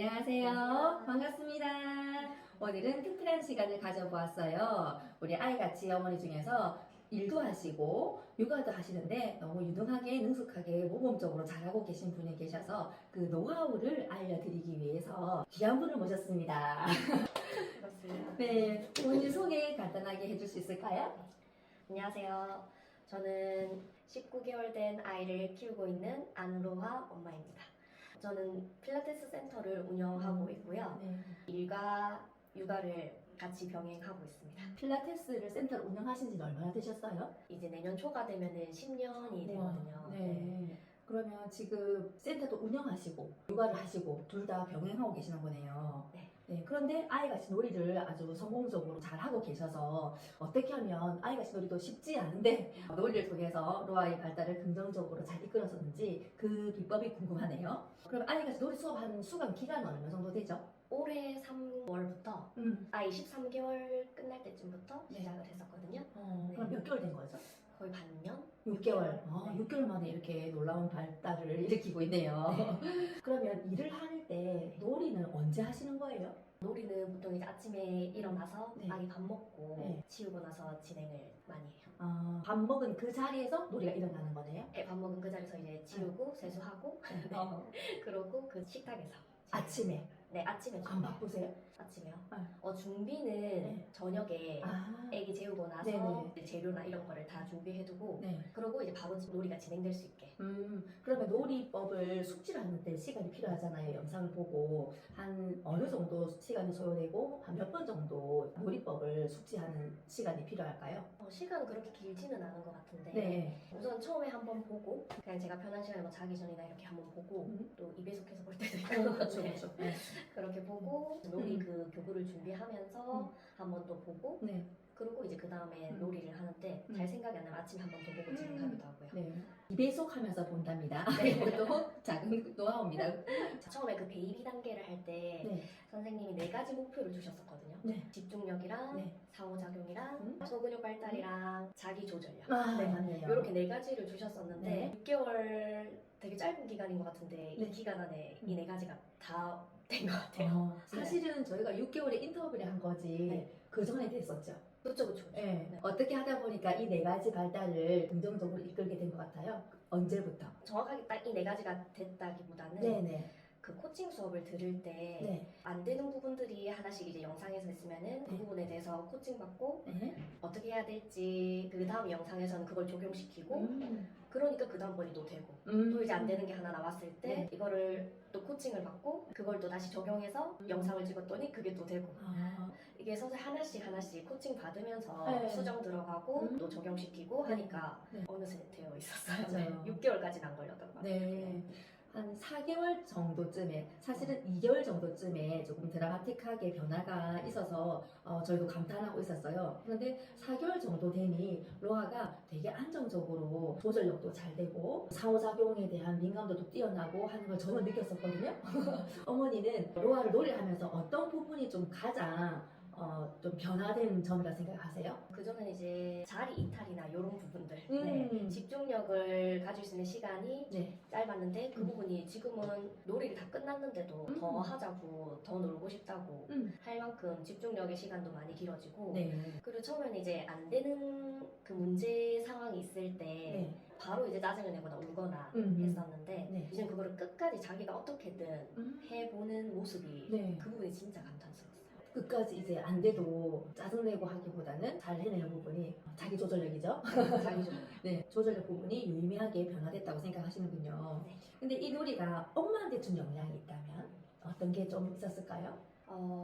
안녕하세요. 반갑습니다. 오늘은 특별한 시간을 가져보았어요. 우리 아이같이 어머니 중에서 일도 하시고 육아도 하시는데 너무 유능하게 능숙하게 모범적으로 잘하고 계신 분이 계셔서 그 노하우를 알려드리기 위해서 귀한 분을 모셨습니다. 반갑습니다. 네, 본인 소개 간단하게 해줄 수 있을까요? 안녕하세요. 저는 19개월 된 아이를 키우고 있는 안로하 엄마입니다. 저는 필라테스 센터를 운영하고 있고요. 네. 일과 육아를 같이 병행하고 있습니다. 필라테스를 센터를 운영하신 지는 얼마나 되셨어요? 이제 내년 초가 되면은 10년이 되거든요. 네. 그러면 지금 센터도 운영하시고 육아를 하시고 둘 다 병행하고 계시는 거네요. 네. 네. 그런데 아이같이 놀이를 아주 성공적으로 잘 하고 계셔서 어떻게 하면 아이같이 놀이도 쉽지 않은데 놀이를 통해서 로아의 발달을 긍정적으로 잘 이끌었었는지 그 비법이 궁금하네요. 그럼 아이같이 놀이 수업하는 수강 기간은 얼마 정도 되죠? 올해 3월부터 아이 13개월 끝날 때쯤부터 네. 시작을 했었거든요. 그럼 몇 개월 된 거죠? 거의 반년? 6개월. 네. 6개월 만에 이렇게 놀라운 발달을 일으키고 있네요. 그러면 일을 할 때 놀이는 언제 하시는 거예요? 놀이는 보통 이제 아침에 일어나서 네. 아이 밥 먹고 네. 치우고 나서 진행을 많이 해요. 밥 먹은 그 자리에서 놀이가 일어나는 거네요? 네, 밥 먹은 그 자리에서 이제 치우고 세수하고 그러고 그 식탁에서 아침에 네, 아침에 안 바쁘세요? 아침에요. 네. 준비는 네. 저녁에 애기 재우고 나서 네네. 이제 재료나 이런 거를 다 준비해두고 네. 그러고 이제 바로 놀이가 진행될 수 있게. 그러면 놀이법을 숙지를 하는데 시간이 필요하잖아요. 영상을 보고 한 어느 정도 시간이 소요되고 한 몇 번 정도 놀이법을 숙지하는 시간이 필요할까요? 시간은 그렇게 길지는 않은 것 같은데 네. 우선 처음에 한번 보고 그냥 제가 편한 시간에 뭐 자기 전이나 이렇게 한번 보고 또 2배속해서 볼 때도 있고 그렇죠, 네. 그렇죠. 네. 그렇게 보고 놀이 그 교구를 준비하면서 한번 또 보고 네. 그리고 이제 그 다음에 놀이를 하는데 잘 생각이 안 나면 아침에 한번 더 보고 진행하기도 하고요. 네. 2배속 하면서 본답니다. 네. 이것도 작은 노하우입니다. 처음에 그 베이비 단계를 할 때 네. 선생님이 4가지 목표를 주셨었거든요. 네. 집중력이랑 네. 상호작용이랑 소근육 발달이랑 자기 조절력. 네, 맞네요. 이렇게 4가지를 주셨었는데 네. 6개월 되게 짧은 기간인 것 같은데 이 네. 기간 안에 이 4가지가 다 된 것 같아요. 사실은 저희가 6개월에 인터뷰를 한 거지 네. 그 전에 됐었죠. 그렇죠. 네. 어떻게 하다 보니까 이 4가지 발달을 긍정적으로 이끌게 된 것 같아요. 언제부터? 정확하게 딱 이 4가지가 됐다기보다는 네네. 그 코칭 수업을 들을 때 안 네. 되는 부분들이 하나씩 이제 영상에서 있으면은 그 네. 부분에 대해서 코칭 받고 네. 어떻게 해야 될지 그 다음 영상에서는 그걸 적용시키고 그러니까 그 다음번이 또 되고 또 이제 안 되는 게 하나 나왔을 때 네. 이거를 또 코칭을 받고 그걸 또 다시 적용해서 영상을 찍었더니 그게 또 되고 이게 서서 하나씩 코칭 받으면서 네. 수정 들어가고 또 적용시키고 네. 하니까 네. 어느새 되어 있었어요. 맞아요. 6개월까지는 안 걸렸던 것 같아요. 네. 한 4개월 정도쯤에 사실은 2개월 정도쯤에 조금 드라마틱하게 변화가 있어서 저희도 감탄하고 있었어요. 그런데 4개월 정도 되니 로아가 되게 안정적으로 조절력도 잘 되고 상호작용에 대한 민감도도 뛰어나고 하는 걸 저는 느꼈었거든요. 어머니는 로아를 놀이하면서 어떤 부분이 좀 가장 좀 변화된 점이라 생각하세요? 그전에는 이제 자리 이탈이나 이런 부분들 집중력을 가질 수 있는 시간이 네. 짧았는데 그 부분이 지금은 놀이를 다 끝났는데도 더 하자고 더 놀고 싶다고 할 만큼 집중력의 시간도 많이 길어지고 네. 그리고 처음에는 이제 안 되는 그 문제 상황이 있을 때 네. 바로 이제 짜증을 내거나 울거나 음. 했었는데 네. 이제 그거를 끝까지 자기가 어떻게든 해보는 모습이 네. 그 부분이 진짜 감탄스러웠어요. 끝까지 이제 안 돼도 짜증내고 하기보다는 잘 해내는 부분이 자기 조절력이죠. 자기 좀 네, 조절력 부분이 유의미하게 변화됐다고 생각하시는군요. 네. 근데 이 놀이가 엄마한테 준 영향이 있다면 어떤 게 좀 있었을까요?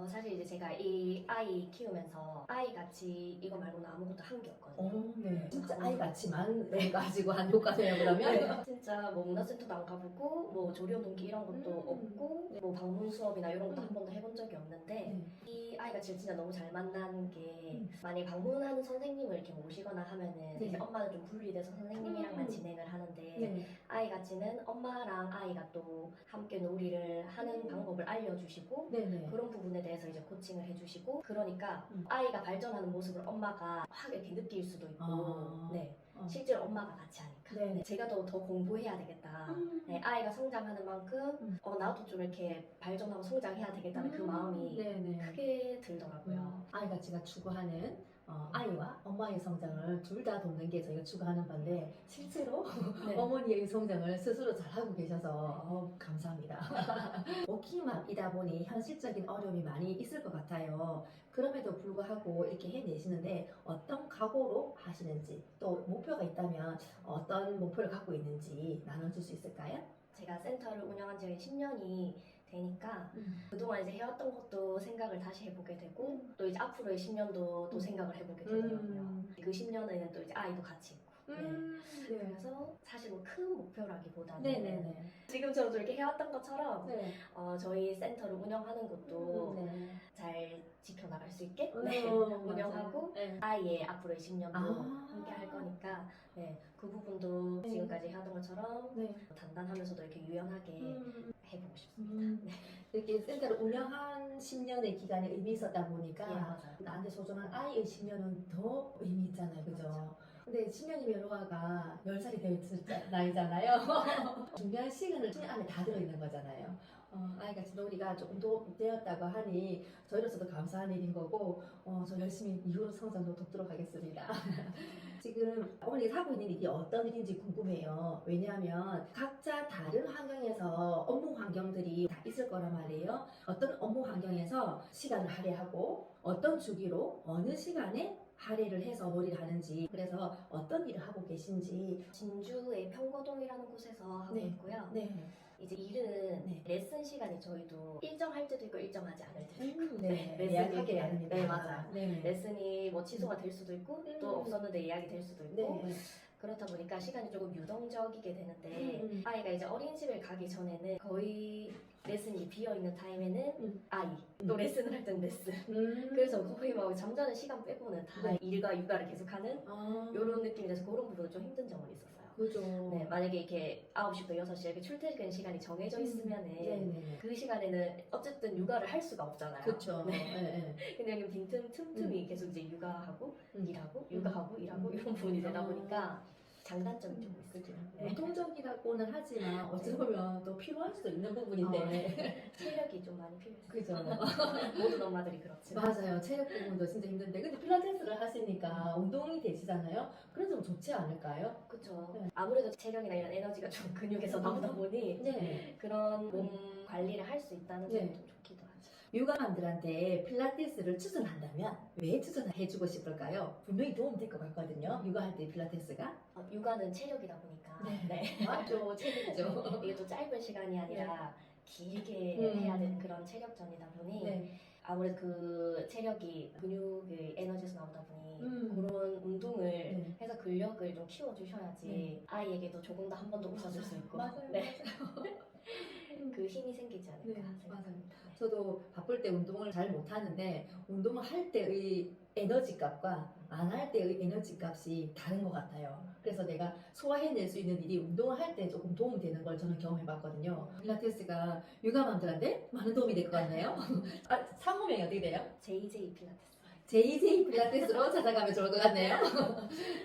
사실 이제 제가 이 아이 키우면서 아이 같이 이거 말고는 아무것도 한 게 없거든요. 네. 진짜 아이같이만 가지고 한 효과네요, 그러면? 진짜 뭐 문화센터도 안 가보고 뭐 조리원동기 이런 것도 없고 뭐 방문 수업이나 이런 것도 한 번도 해본 적이 없는데 이 아이가 진짜 너무 잘 만난 게 만약에 방문하는 선생님을 이렇게 모시거나 하면은 이제 엄마는 좀 분리돼서 선생님이랑만 진행을 하는데 아이 같이는 엄마랑 아이가 또 함께 놀이를 하는 방법을 알려주시고 네네. 그런 부분에 대해서 이제 코칭을 해주시고 그러니까 아이가 발전하는 모습을 엄마가 확 이렇게 느낄 수도 있고 네 실제로 엄마가 같이 하니까 네. 제가 더 공부해야 되겠다. 네, 아이가 성장하는 만큼 나도 좀 이렇게 발전하고 성장해야 되겠다는 그 마음이 네네. 크게 들더라고요. 아이가 제가 추구하는 아이와 엄마의 성장을 둘 다 돕는 게 저희가 추구하는 건데 실제로 네. 어머니의 성장을 스스로 잘하고 계셔서 감사합니다. 워킹맘이다 보니 현실적인 어려움이 많이 있을 것 같아요. 그럼에도 불구하고 이렇게 해내시는데 어떤 각오로 하시는지 또 목표가 있다면 어떤 목표를 갖고 있는지 나눠줄 수 있을까요? 제가 센터를 운영한 지 10년이 되니까 그동안 이제 해왔던 것도 생각을 다시 해보게 되고 또 이제 앞으로의 10년도 또 생각을 해보게 되더라고요. 그 10년에는 또 이제 아이도 같이 있고 네. 그래서 사실 뭐 큰 목표라기보다는 네네네. 지금처럼 좀 이렇게 해왔던 것처럼 네. 저희 센터를 운영하는 것도 네. 잘 지켜나갈 수 있게 맞아요. 운영하고 네. 아이의 앞으로의 10년도 아. 함께 할 거니까 그 부분도 네. 지금까지 해왔던 것처럼 네. 단단하면서도 이렇게 유연하게 해보고 싶습니다. 이렇게 센터를 운영한 10년의 기간이 의미 있었다 보니까 예, 맞아요. 나한테 소중한 아이의 10년은 더 의미 있잖아요. 그죠? 근데 10년이면 로아가 10살이 되었을 나이잖아요. 중요한 시간을 10년 안에 다 들어있는 거잖아요. 아이가 지금 우리가 조금 도움이 되었다고 하니 저희로서도 감사한 일인 거고 저 열심히 이후로 성장도 돕도록 하겠습니다. 지금 어머니가 하고 있는 일이 어떤 일인지 궁금해요. 왜냐하면 각자 다른 환경에서 업무 환경들이 다 있을 거란 말이에요. 어떤 업무 환경에서 시간을 할애하고 어떤 주기로 어느 시간에 할애를 해서 놀이를 하는지 그래서 어떤 일을 하고 계신지 진주의 평거동이라는 곳에서 하고 네. 있고요. 네. 이제 일은 네. 레슨 시간이 저희도 일정할 때도 있고 일정하지 않을 때도 있고 네. 레슨이 예약하게 이렇게- 나눕니다. 네, 맞아요. 네. 레슨이 뭐 취소가 될 수도 있고 또 없었는데 예약이 될 수도 있고 네. 그렇다 보니까 시간이 조금 유동적이게 되는데 아이가 이제 어린이집을 가기 전에는 거의 레슨이 비어있는 타임에는 아이 또 레슨을 할 때는 레슨 그래서 거의 막 잠자는 시간 빼고는 다 네. 일과 육아를 계속하는 아, 이런 느낌이 돼서 그런 부분은 좀 힘든 점은 있었어요. 그죠. 네, 만약에 이렇게 9시부터 6시 이렇게 출퇴근 시간이 정해져 있으면은 네네. 그 시간에는 어쨌든 육아를 할 수가 없잖아요. 그렇죠. 네. 네. 그냥 여기 빈틈 틈틈이 계속 이제 육아하고 일하고 육아하고 일하고 음. 이런 부분이 되다 아. 보니까 장단점이 좀 있었죠. 네. 공통적이라고는 하지만 어찌 보면 또 필요할 수도 있는 부분인데. 체력이 좀 많이 필요했어요. 그죠. 모든 엄마들이 그렇지만. 맞아요. 체력 부분도 진짜 힘든데. 근데 필라테스를 하시니까 운동이 되시잖아요. 그래서 좀 좋지 않을까요? 그렇죠. 네. 아무래도 체력이나 이런 에너지가 좀 근육에서 나오다 보니 네. 그런 몸 관리를 할 수 있다는 점이 네. 좀 좋기도 하죠. 육아맘들한테 필라테스를 추천한다면 왜 추천해주고 싶을까요? 분명히 도움이 될 것 같거든요. 육아할 때 필라테스가. 육아는 체력이다 보니까 맞죠. 체력이죠. 이게 또 짧은 시간이 아니라 길게 음. 해야 되는 그런 체력전이다 보니 네. 아무래도 그 체력이 근육의 에너지에서 나오다 보니 그런 운동을 네. 해서 근력을 좀 키워주셔야지 네. 아이에게도 조금 더 한 번 더 웃어줄 수 있고 맞아요. 네. 그 힘이 생기지 않을까 네, 생각합니다. 네. 저도 바쁠 때 운동을 잘 못하는데 운동을 할 때의 에너지 값과 안 할 때의 에너지 값이 다른 것 같아요. 그래서 내가 소화해낼 수 있는 일이 운동을 할 때 조금 도움이 되는 걸 저는 경험해봤거든요. 필라테스가 육아맘들한테 많은 도움이 될 것 같네요. 상호명이 어떻게 돼요? JJ 필라테스. JJ 필라테스로 찾아가면 좋을 것 같네요.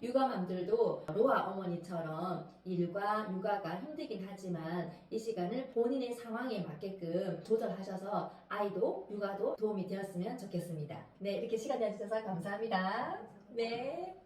육아맘들도 로아 어머니처럼 일과 육아가 힘들긴 하지만 이 시간을 본인의 상황에 맞게끔 조절하셔서 아이도 육아도 도움이 되었으면 좋겠습니다. 네, 이렇게 시간 내주셔서 감사합니다. 네.